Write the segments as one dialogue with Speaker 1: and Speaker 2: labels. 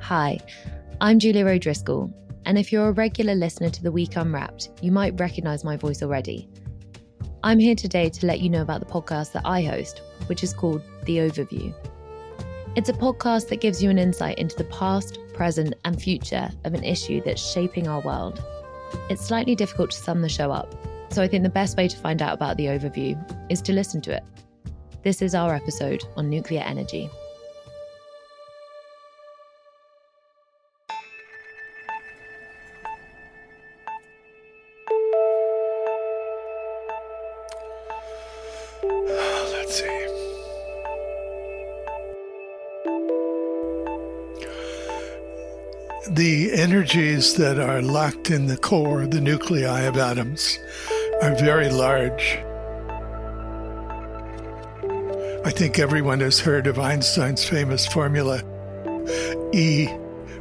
Speaker 1: Hi, I'm Julia O'Driscoll, and if you're a regular listener to The Week Unwrapped, you might recognise my voice already. I'm here today to let you know about the podcast that I host, which is called The Overview. It's a podcast that gives you an insight into the past, present, and future of an issue that's shaping our world. It's slightly difficult to sum the show up, so I think the best way to find out about The Overview is to listen to it. This is our episode on nuclear energy.
Speaker 2: Let's see. The energies that are locked in the core, the nuclei of atoms, are very large. I think everyone has heard of Einstein's famous formula, E,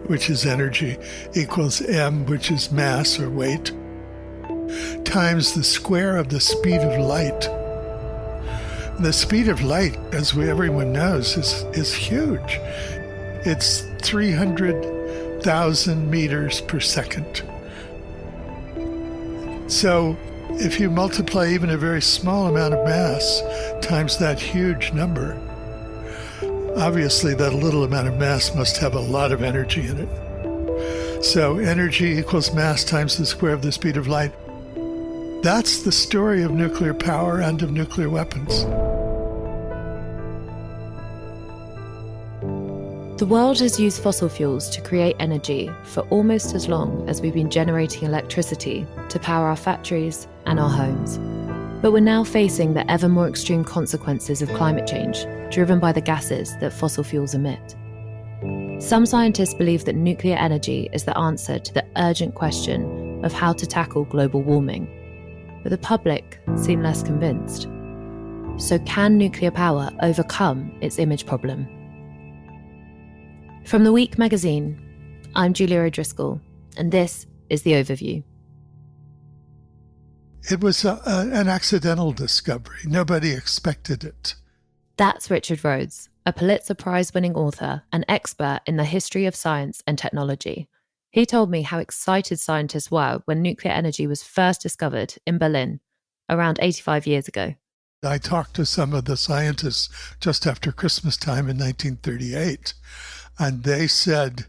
Speaker 2: which is energy, equals m, which is mass or weight, times the square of the speed of light. The speed of light, as everyone knows, is huge. It's 300,000 meters per second. So if you multiply even a very small amount of mass times that huge number, obviously that little amount of mass must have a lot of energy in it. So energy equals mass times the square of the speed of light. That's the story of nuclear power and of nuclear weapons.
Speaker 1: The world has used fossil fuels to create energy for almost as long as we've been generating electricity to power our factories and our homes. But we're now facing the ever more extreme consequences of climate change, driven by the gases that fossil fuels emit. Some scientists believe that nuclear energy is the answer to the urgent question of how to tackle global warming. But the public seem less convinced. So can nuclear power overcome its image problem? From The Week magazine, I'm Julia O'Driscoll, and this is The Overview.
Speaker 2: It was an accidental discovery. Nobody expected it.
Speaker 1: That's Richard Rhodes, a Pulitzer Prize-winning author and expert in the history of science and technology. He told me how excited scientists were when nuclear energy was first discovered in Berlin around 85 years ago.
Speaker 2: I talked to some of the scientists just after Christmas time in 1938, and they said,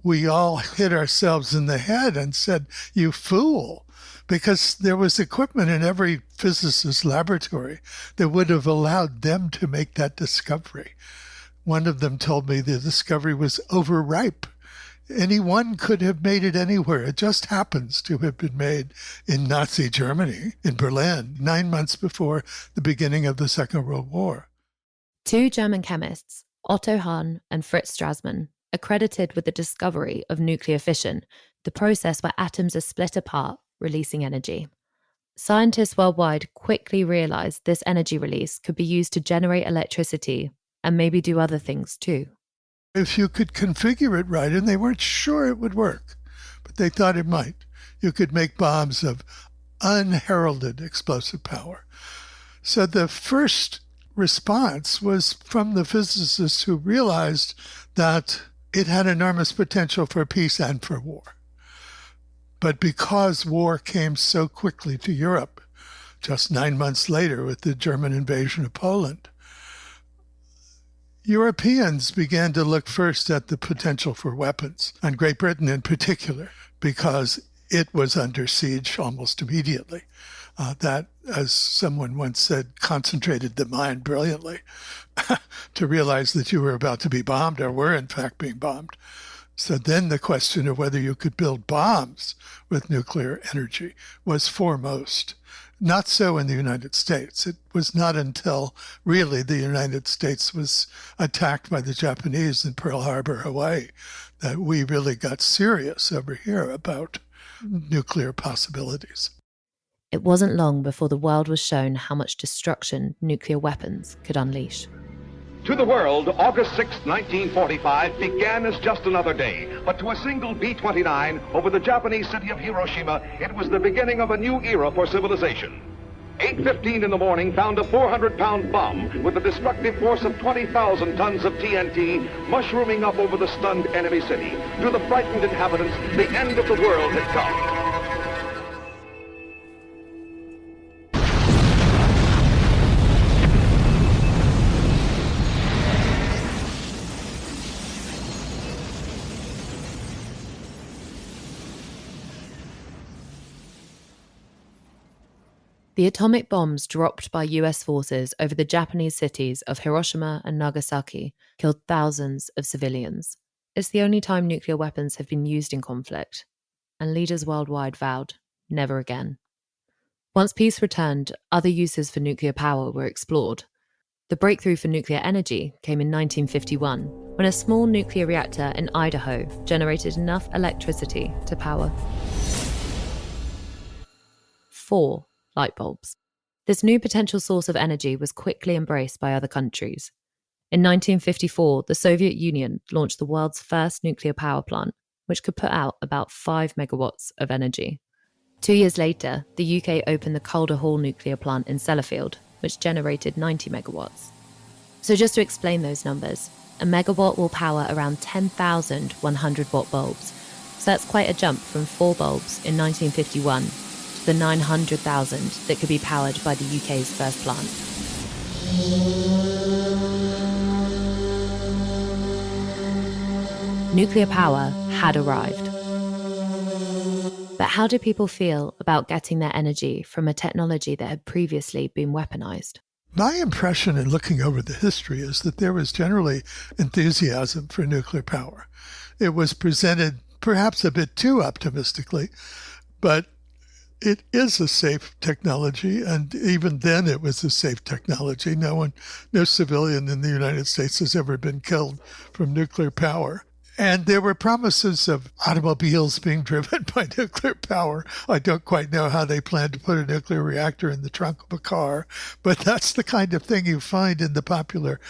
Speaker 2: we all hit ourselves in the head and said, you fool, because there was equipment in every physicist's laboratory that would have allowed them to make that discovery. One of them told me the discovery was overripe. Anyone could have made it anywhere. It just happens to have been made in Nazi Germany, in Berlin, 9 months before the beginning of the Second World War.
Speaker 1: Two German chemists, Otto Hahn and Fritz Strassmann, are credited with the discovery of nuclear fission, the process where atoms are split apart, releasing energy. Scientists worldwide quickly realized this energy release could be used to generate electricity and maybe do other things too.
Speaker 2: If you could configure it right, and they weren't sure it would work, but they thought it might, you could make bombs of unheralded explosive power. So the first response was from the physicists who realized that it had enormous potential for peace and for war. But because war came so quickly to Europe, just 9 months later with the German invasion of Poland, Europeans began to look first at the potential for weapons, and Great Britain in particular, because it was under siege almost immediately. That, as someone once said, concentrated the mind brilliantly to realize that you were about to be bombed or were in fact being bombed. So then the question of whether you could build bombs with nuclear energy was foremost. Not so in the United States. It was not until really the United States was attacked by the Japanese in Pearl Harbor, Hawaii, that we really got serious over here about nuclear possibilities.
Speaker 1: It wasn't long before the world was shown how much destruction nuclear weapons could unleash.
Speaker 3: To the world, August 6, 1945 began as just another day. But to a single B-29 over the Japanese city of Hiroshima, it was the beginning of a new era for civilization. 8:15 in the morning found a 400-pound bomb with a destructive force of 20,000 tons of TNT mushrooming up over the stunned enemy city. To the frightened inhabitants, the end of the world had come.
Speaker 1: The atomic bombs dropped by US forces over the Japanese cities of Hiroshima and Nagasaki killed thousands of civilians. It's the only time nuclear weapons have been used in conflict, and leaders worldwide vowed never again. Once peace returned, other uses for nuclear power were explored. The breakthrough for nuclear energy came in 1951, when a small nuclear reactor in Idaho generated enough electricity to power 4 light bulbs. This new potential source of energy was quickly embraced by other countries. In 1954, the Soviet Union launched the world's first nuclear power plant, which could put out about 5 megawatts of energy. 2 years later, the UK opened the Calder Hall nuclear plant in Sellafield, which generated 90 megawatts. So just to explain those numbers, a megawatt will power around 10,000 100-watt bulbs. So that's quite a jump from 4 bulbs in 1951 to the 900,000 that could be powered by the UK's first plant. Nuclear power had arrived. But how do people feel about getting their energy from a technology that had previously been weaponized?
Speaker 2: My impression in looking over the history is that there was generally enthusiasm for nuclear power. It was presented perhaps a bit too optimistically, but it is a safe technology, and even then it was a safe technology. No civilian in the United States has ever been killed from nuclear power. And there were promises of automobiles being driven by nuclear power. I don't quite know how they plan to put a nuclear reactor in the trunk of a car, but that's the kind of thing you find in the popular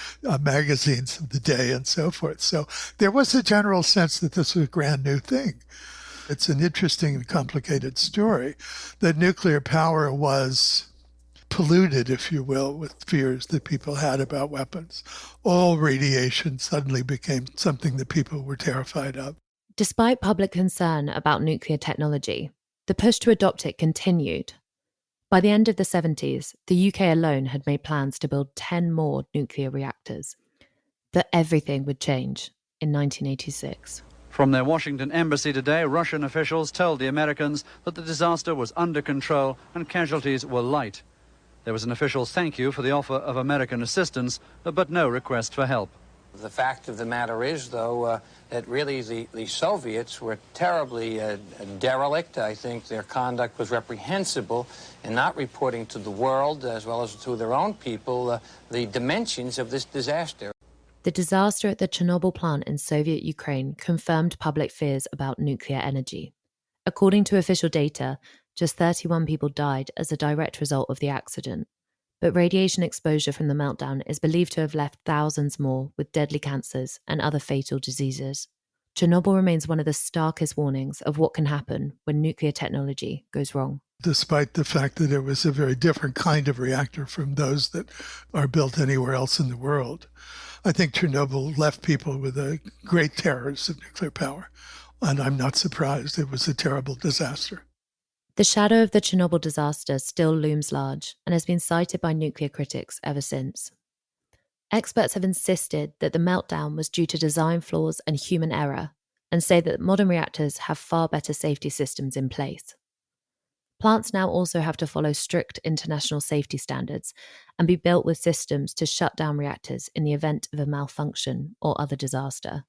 Speaker 2: magazines of the day and so forth. So there was a general sense that this was a grand new thing. It's an interesting and complicated story that nuclear power was polluted, if you will, with fears that people had about weapons. All radiation suddenly became something that people were terrified of.
Speaker 1: Despite public concern about nuclear technology, the push to adopt it continued. By the end of the 70s, the UK alone had made plans to build 10 more nuclear reactors. But everything would change in 1986.
Speaker 4: From their Washington embassy today, Russian officials told the Americans that the disaster was under control and casualties were light. There was an official thank you for the offer of American assistance, but no request for help.
Speaker 5: The fact of the matter is, though, that really the Soviets were terribly derelict. I think their conduct was reprehensible in not reporting to the world, as well as to their own people, the dimensions of this disaster.
Speaker 1: The disaster at the Chernobyl plant in Soviet Ukraine confirmed public fears about nuclear energy. According to official data, just 31 people died as a direct result of the accident, but radiation exposure from the meltdown is believed to have left thousands more with deadly cancers and other fatal diseases. Chernobyl remains one of the starkest warnings of what can happen when nuclear technology goes wrong.
Speaker 2: Despite the fact that it was a very different kind of reactor from those that are built anywhere else in the world, I think Chernobyl left people with a great terrors of nuclear power, and I'm not surprised. It was a terrible disaster.
Speaker 1: The shadow of the Chernobyl disaster still looms large and has been cited by nuclear critics ever since. Experts have insisted that the meltdown was due to design flaws and human error, and say that modern reactors have far better safety systems in place. Plants now also have to follow strict international safety standards and be built with systems to shut down reactors in the event of a malfunction or other disaster.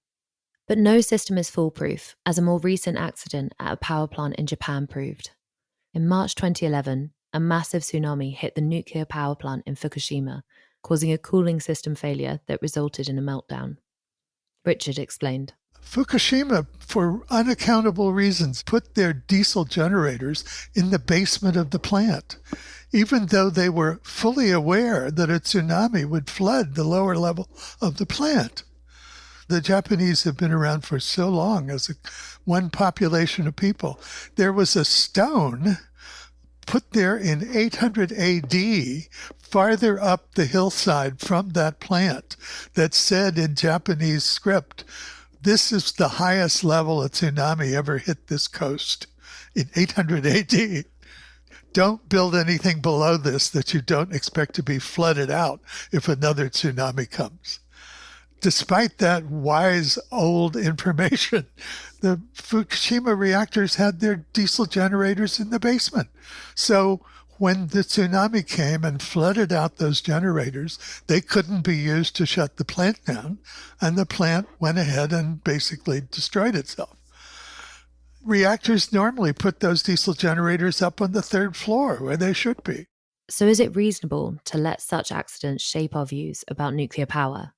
Speaker 1: But no system is foolproof, as a more recent accident at a power plant in Japan proved. In March 2011, a massive tsunami hit the nuclear power plant in Fukushima, causing a cooling system failure that resulted in a meltdown. Richard explained.
Speaker 2: Fukushima, for unaccountable reasons, put their diesel generators in the basement of the plant, even though they were fully aware that a tsunami would flood the lower level of the plant. The Japanese have been around for so long as one population of people. There was a stone put there in 800 AD, farther up the hillside from that plant, that said in Japanese script, "This is the highest level a tsunami ever hit this coast," in 800 AD. Don't build anything below this that you don't expect to be flooded out if another tsunami comes. Despite that wise old information, the Fukushima reactors had their diesel generators in the basement. So when the tsunami came and flooded out those generators, they couldn't be used to shut the plant down, and the plant went ahead and basically destroyed itself. Reactors normally put those diesel generators up on the third floor where they should be.
Speaker 1: So is it reasonable to let such accidents shape our views about nuclear power?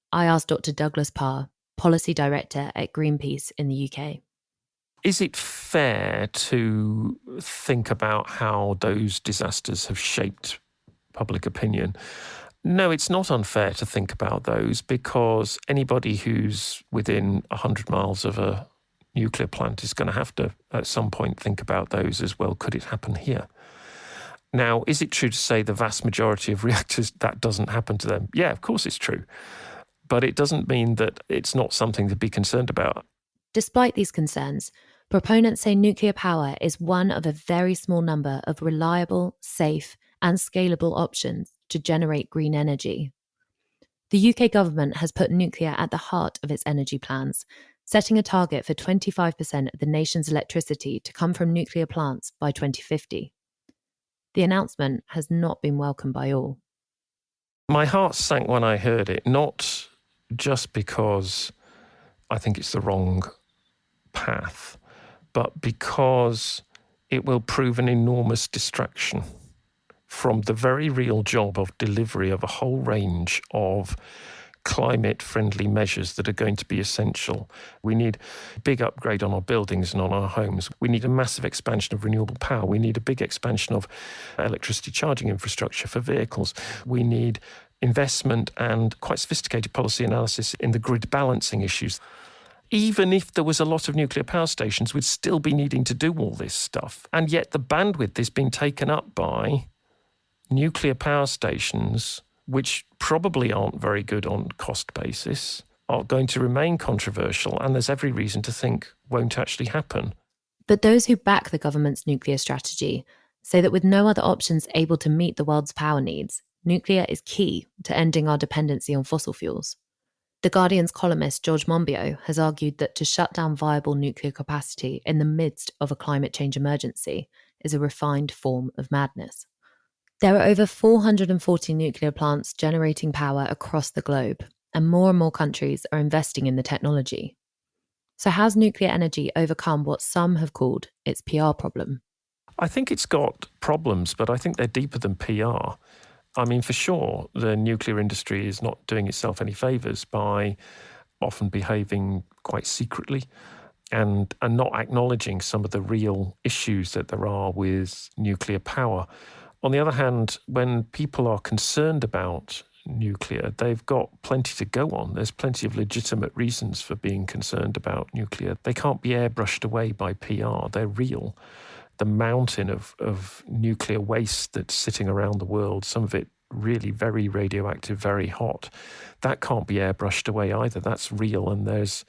Speaker 1: I asked Dr. Douglas Parr, Policy Director at Greenpeace in the UK.
Speaker 6: Is it fair to think about how those disasters have shaped public opinion? No, it's not unfair to think about those, because anybody who's within 100 miles of a nuclear plant is going to have to, at some point, think about those as well. Could it happen here? Now, is it true to say the vast majority of reactors, that doesn't happen to them? Yeah, of course it's true. But it doesn't mean that it's not something to be concerned about.
Speaker 1: Despite these concerns, proponents say nuclear power is one of a very small number of reliable, safe, and scalable options to generate green energy. The UK government has put nuclear at the heart of its energy plans, setting a target for 25% of the nation's electricity to come from nuclear plants by 2050. The announcement has not been welcomed by all.
Speaker 6: My heart sank when I heard it, not just because I think it's the wrong path, but because it will prove an enormous distraction from the very real job of delivery of a whole range of climate-friendly measures that are going to be essential. We need a big upgrade on our buildings and on our homes. We need a massive expansion of renewable power. We need a big expansion of electricity charging infrastructure for vehicles. We need investment and quite sophisticated policy analysis in the grid balancing issues. Even if there was a lot of nuclear power stations, we'd still be needing to do all this stuff. And yet the bandwidth is being taken up by nuclear power stations, which probably aren't very good on cost basis, are going to remain controversial, and there's every reason to think won't actually happen.
Speaker 1: But those who back the government's nuclear strategy say that with no other options able to meet the world's power needs, nuclear is key to ending our dependency on fossil fuels. The Guardian's columnist George Monbiot has argued that to shut down viable nuclear capacity in the midst of a climate change emergency is a refined form of madness. There are over 440 nuclear plants generating power across the globe, and more countries are investing in the technology. So how's nuclear energy overcome what some have called its PR problem?
Speaker 6: I think it's got problems, but I think they're deeper than PR. I mean, for sure, the nuclear industry is not doing itself any favours by often behaving quite secretly and not acknowledging some of the real issues that there are with nuclear power. On the other hand, when people are concerned about nuclear, they've got plenty to go on. There's plenty of legitimate reasons for being concerned about nuclear. They can't be airbrushed away by PR. They're real. The mountain of nuclear waste that's sitting around the world, some of it really very radioactive, very hot, that can't be airbrushed away either. That's real, and there's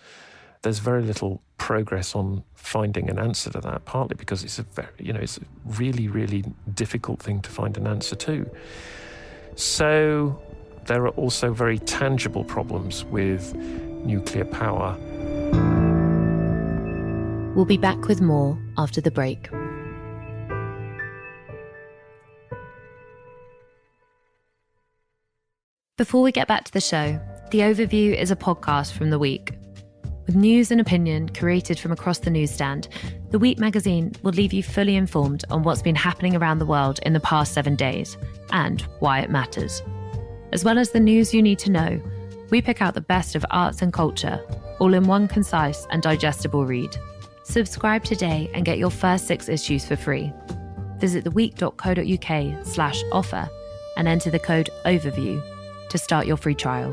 Speaker 6: very little progress on finding an answer to that, partly because it's it's a really, really difficult thing to find an answer to. So there are also very tangible problems with nuclear power.
Speaker 1: We'll be back with more after the break. Before we get back to the show, The Overview is a podcast from The Week. With news and opinion curated from across the newsstand, The Week magazine will leave you fully informed on what's been happening around the world in the past 7 days and why it matters. As well as the news you need to know, we pick out the best of arts and culture, all in one concise and digestible read. Subscribe today and get your first 6 issues for free. Visit theweek.co.uk/offer and enter the code OVERVIEW to start your free trial.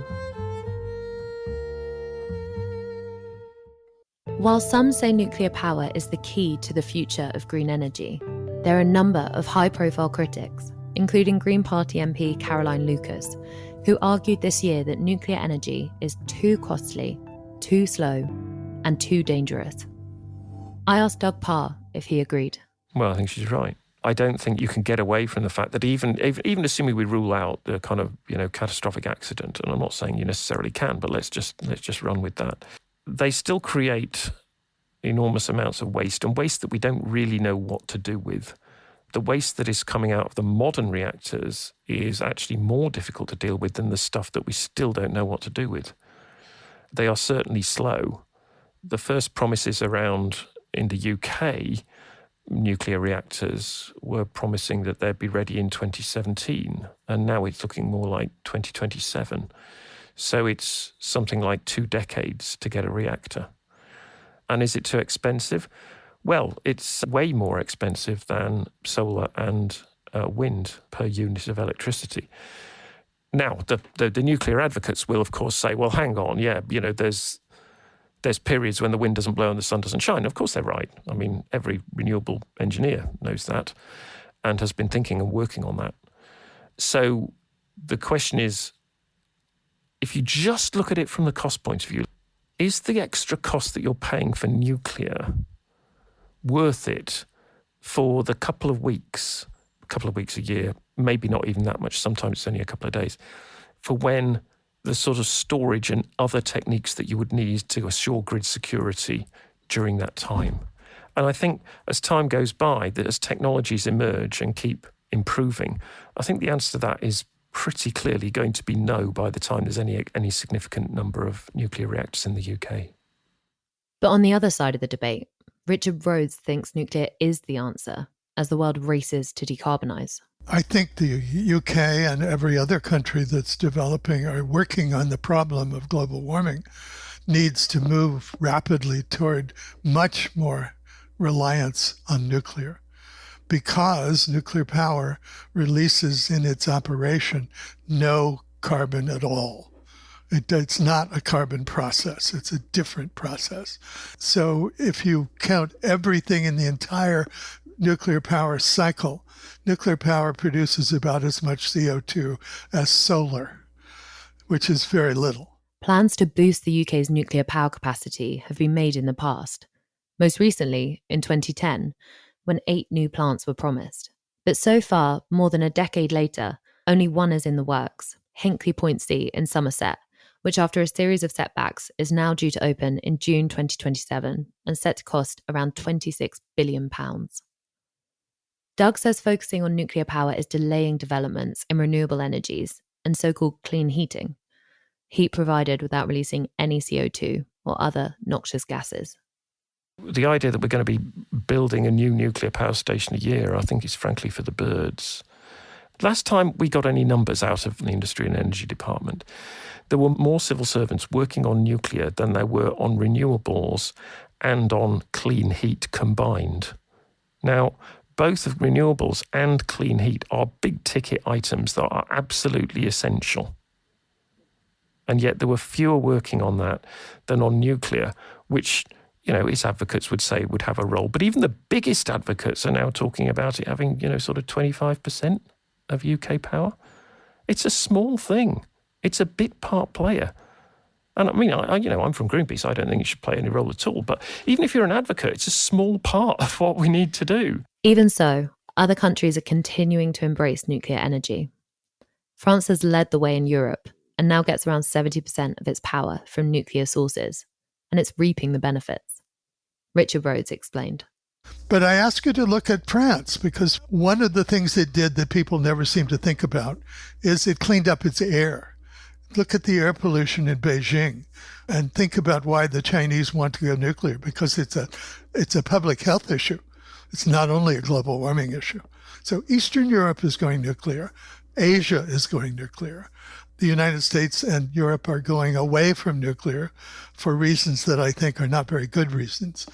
Speaker 1: While some say nuclear power is the key to the future of green energy, there are a number of high-profile critics, including Green Party MP Caroline Lucas, who argued this year that nuclear energy is too costly, too slow, and too dangerous. I asked Doug Parr if he agreed.
Speaker 6: Well, I think she's right. I don't think you can get away from the fact that even assuming we rule out the kind of, catastrophic accident, and I'm not saying you necessarily can, but let's just run with that. They still create enormous amounts of waste, and waste that we don't really know what to do with. The waste that is coming out of the modern reactors is actually more difficult to deal with than the stuff that we still don't know what to do with. They are certainly slow. The first promises around in the UK, nuclear reactors were promising that they'd be ready in 2017, and now it's looking more like 2027. So it's something like 2 decades to get a reactor. And is it too expensive? Well, it's way more expensive than solar and wind per unit of electricity. Now, the nuclear advocates will, of course, say, well, hang on, there's periods when the wind doesn't blow and the sun doesn't shine. Of course they're right. I mean, every renewable engineer knows that and has been thinking and working on that. So the question is, if you just look at it from the cost point of view, is the extra cost that you're paying for nuclear worth it for the couple of weeks a year, maybe not even that much, sometimes it's only a couple of days, for when the sort of storage and other techniques that you would need to assure grid security during that time? And I think as time goes by, that as technologies emerge and keep improving, I think the answer to that is pretty clearly going to be no by the time there's any significant number of nuclear reactors in the UK.
Speaker 1: But on the other side of the debate, Richard Rhodes thinks nuclear is the answer as the world races to decarbonise.
Speaker 2: I think the UK and every other country that's developing or working on the problem of global warming needs to move rapidly toward much more reliance on nuclear, because nuclear power releases in its operation no carbon at all. It's not a carbon process. It's a different process. So if you count everything in the entire nuclear power cycle, nuclear power produces about as much CO2 as solar, which is very little.
Speaker 1: Plans to boost the UK's nuclear power capacity have been made in the past, most recently in 2010, when 8 new plants were promised. But so far, more than a decade later, only one is in the works, Hinkley Point C in Somerset, which after a series of setbacks is now due to open in June 2027 and set to cost around £26 billion. Doug says focusing on nuclear power is delaying developments in renewable energies and so-called clean heating, heat provided without releasing any CO2 or other noxious gases.
Speaker 6: The idea that we're going to be building a new nuclear power station a year, I think, is frankly for the birds. Last time we got any numbers out of the Industry and Energy Department, there were more civil servants working on nuclear than there were on renewables and on clean heat combined. Now, both of renewables and clean heat are big ticket items that are absolutely essential. And yet there were fewer working on that than on nuclear, which, its advocates would say would have a role. But even the biggest advocates are now talking about it having, sort of 25% of UK power. It's a small thing. It's a bit part player. And I mean, I'm from Greenpeace. I don't think it should play any role at all. But even if you're an advocate, it's a small part of what we need to do.
Speaker 1: Even so, other countries are continuing to embrace nuclear energy. France has led the way in Europe and now gets around 70% of its power from nuclear sources, and it's reaping the benefits. Richard Rhodes explained.
Speaker 2: But I ask you to look at France, because one of the things it did that people never seem to think about is it cleaned up its air. Look at the air pollution in Beijing and think about why the Chinese want to go nuclear, because it's a public health issue. It's not only a global warming issue. So Eastern Europe is going nuclear. Asia is going nuclear. The United States and Europe are going away from nuclear for reasons that I think are not very good reasons.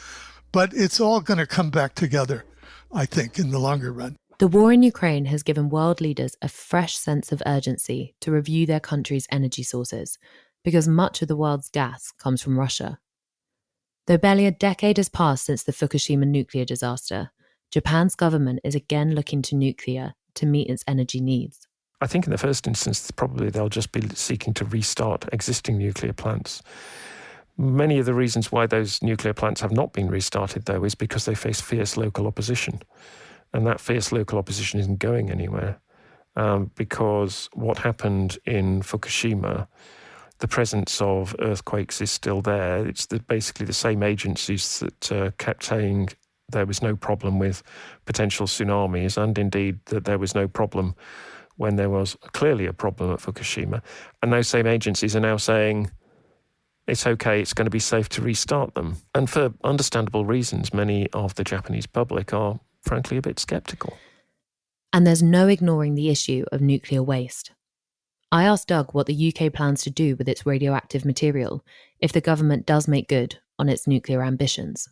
Speaker 2: But it's all going to come back together, I think, in the longer run.
Speaker 1: The war in Ukraine has given world leaders a fresh sense of urgency to review their country's energy sources, because much of the world's gas comes from Russia. Though barely a decade has passed since the Fukushima nuclear disaster, Japan's government is again looking to nuclear to meet its energy needs.
Speaker 6: I think in the first instance, probably they'll just be seeking to restart existing nuclear plants. Many of the reasons why those nuclear plants have not been restarted, though, is because they face fierce local opposition. And that fierce local opposition isn't going anywhere because what happened in Fukushima, the presence of earthquakes is still there. It's basically the same agencies that kept saying there was no problem with potential tsunamis, and indeed that there was no problem when there was clearly a problem at Fukushima. And those same agencies are now saying it's okay, it's going to be safe to restart them. And for understandable reasons, many of the Japanese public are frankly a bit sceptical.
Speaker 1: And there's no ignoring the issue of nuclear waste. I asked Doug what the UK plans to do with its radioactive material if the government does make good on its nuclear ambitions.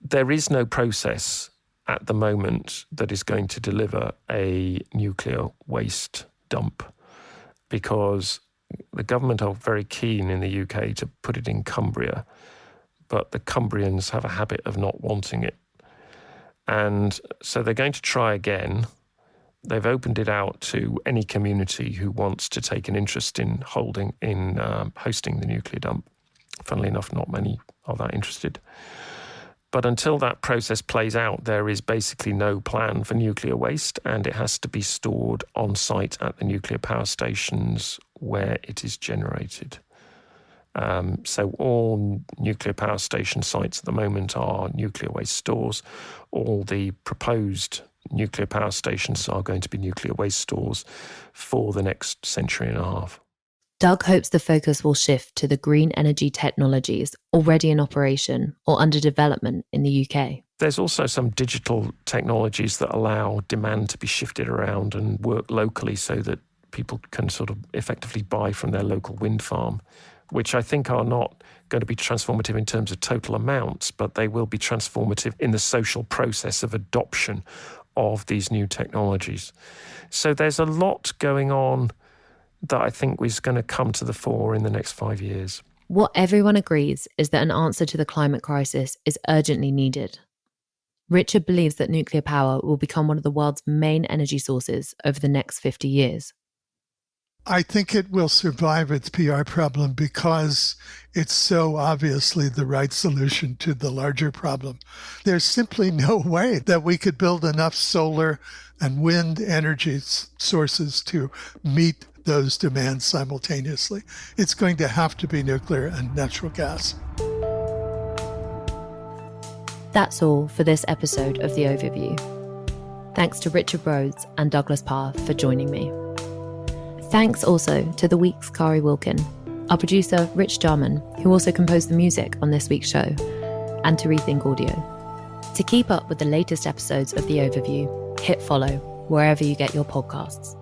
Speaker 6: There is no process at the moment that is going to deliver a nuclear waste dump because the government are very keen in the UK to put it in Cumbria, but the Cumbrians have a habit of not wanting it. And so they're going to try again. They've opened it out to any community who wants to take an interest in hosting the nuclear dump. Funnily enough, not many are that interested. But until that process plays out, there is basically no plan for nuclear waste, and it has to be stored on site at the nuclear power stations where it is generated. So all nuclear power station sites at the moment are nuclear waste stores. All the proposed nuclear power stations are going to be nuclear waste stores for the next century and a half.
Speaker 1: Doug hopes the focus will shift to the green energy technologies already in operation or under development in the UK.
Speaker 6: There's also some digital technologies that allow demand to be shifted around and work locally so that people can sort of effectively buy from their local wind farm, which I think are not going to be transformative in terms of total amounts, but they will be transformative in the social process of adoption of these new technologies. So there's a lot going on that I think is going to come to the fore in the next 5 years.
Speaker 1: What everyone agrees is that an answer to the climate crisis is urgently needed. Richard believes that nuclear power will become one of the world's main energy sources over the next 50 years.
Speaker 2: I think it will survive its PR problem because it's so obviously the right solution to the larger problem. There's simply no way that we could build enough solar and wind energy sources to meet those demands simultaneously. It's going to have to be nuclear and natural gas.
Speaker 1: That's all for this episode of The Overview. Thanks to Richard Rhodes and Douglas Parr for joining me. Thanks also to the week's Kari Wilkin, our producer Rich Jarman, who also composed the music on this week's show, and to Rethink Audio. To keep up with the latest episodes of The Overview, hit follow wherever you get your podcasts.